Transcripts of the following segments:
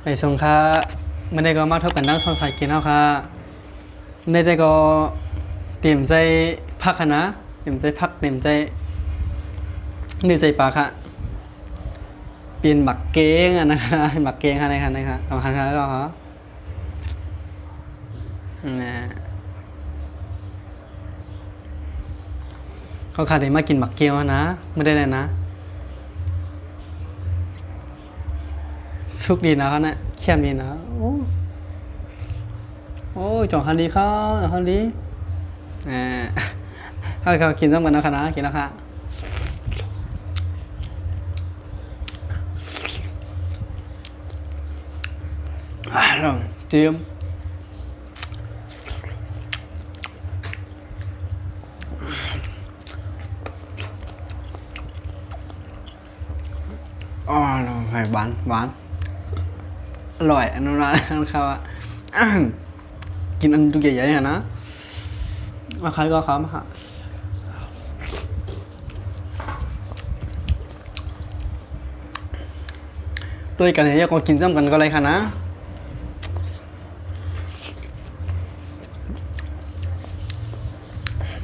ไปส่งค่ะไม่ได้ก็มาทบกันนั่งสองสายกินเอาค่ะไม่ได้ก็เตรียมใจพักค่ะนะเตรียมใจพักเตรียมใจนี่ใจปากค่ะเปลี่ยนหมักเก้งอะนะคะหมักเก้งค่ะนะคะเอาค่ะก็เหรอนะเขาขาดได้มากินหมักเกี๊ยวนะไม่ได้เลยนะสุกดีนะเขาเนี่ยเข้มดีนะโอ้จ่องฮันดีเขาฮันดีอ่าเขากินต้องกันนะคะนะกินแล้วค่ะลองเจียมอ๋อหวานอร่อยอันนั้นนะครับว่ากินอันตัวใหญ่ๆนะมาใครก็ครับมาค่ะด้วยกันเนี่ยก็กินซ้ำกันก็เลยค่ะนะ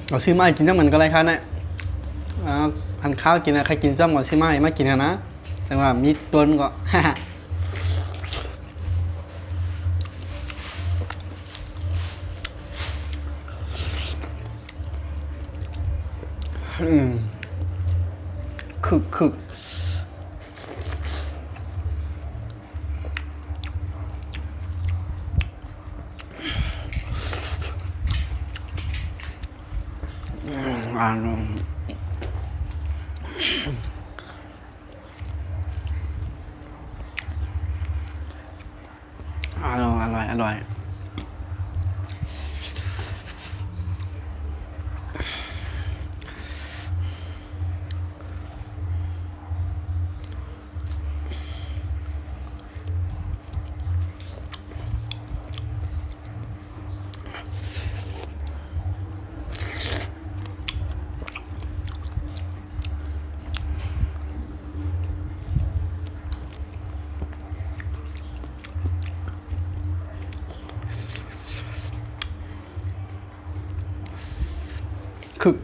เราซื้อมากินซ้ำกันก็เลยค่ะเนี่ยพันข้าวกินนะใครกินซ้ำก่อนซื้อมากินนะจังหวะมีตัวนึงก็คึกอ่านอร่อย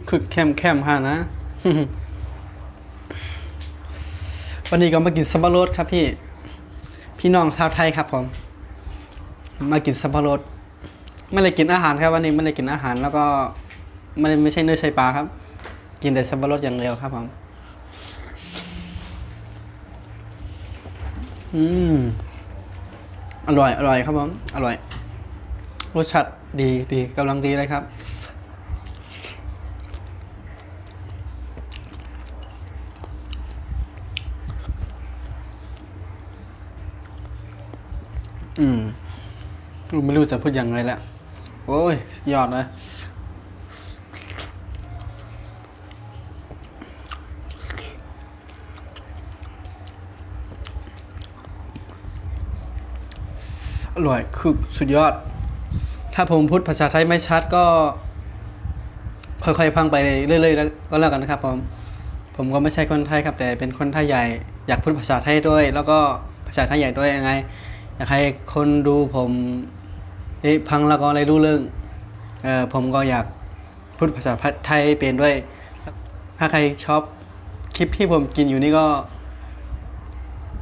คึกแคมฮะนะวันนี้ก็มากินสับปะรดครับพี่น้องชาวไทยครับผมมากินสับปะรดไม่ได้กินอาหารครับวันนี้ไม่ได้กินอาหารแล้วก็ไม่ใช่เนื้อใช่ปลาครับกินแต่สับปะรดอย่างเดียวครับผมอร่อยครับผมอร่อยรสชาติดีกำลังดีเลยครับไม่รู้จะพูดยังไงแล้วโอ้ยยอดเลยอร่อยคือสุดยอดถ้าผมพูดภาษาไทยไม่ชัดก็ค่อยๆพังไปเรื่อยๆแล้วก็แล้วกันนะครับผมก็ไม่ใช่คนไทยครับแต่เป็นคนไทยใหญ่อยากพูดภาษาไทยด้วยแล้วก็ภาษาไทยใหญ่ด้วยยังไงอยากให้คนดูผมพังแล้วก็อะไรรู้เรื่องผมก็อยากพูดภาษาไทยเป็นด้วยถ้าใครชอบคลิปที่ผมกินอยู่นี่ก็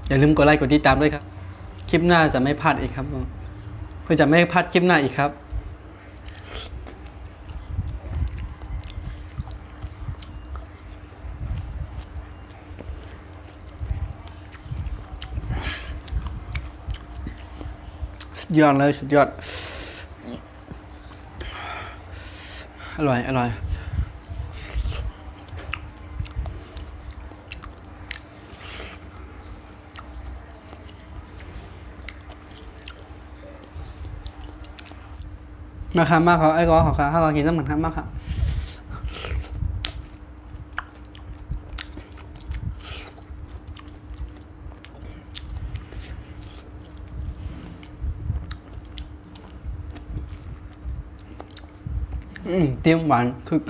อย่าลืมกดไลค์กดติดตามด้วยครับคลิปหน้าจะไม่พลาดอีกครับเพื่อจะไม่พลาดคลิปหน้าอีกครับสุดยอดเลยสุดยอดอร่อยมาค่ะมากเขาไอ้ก็เขาค่ะเขากินน้ำมันครับมากค่ะเตรียมหวานคือ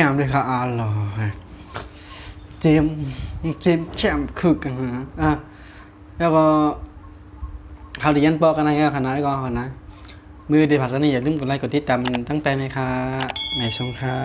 มเลยค่ะอร่อยเจมแคมคือกันนะแล้วก็ข่าวดียันปอกันนะคณะก็คณะมือเดผัดกันนี่อย่าลืมกดไลค์กดติดตามตั้งแต่ไหมค่ะในช่องค่ะ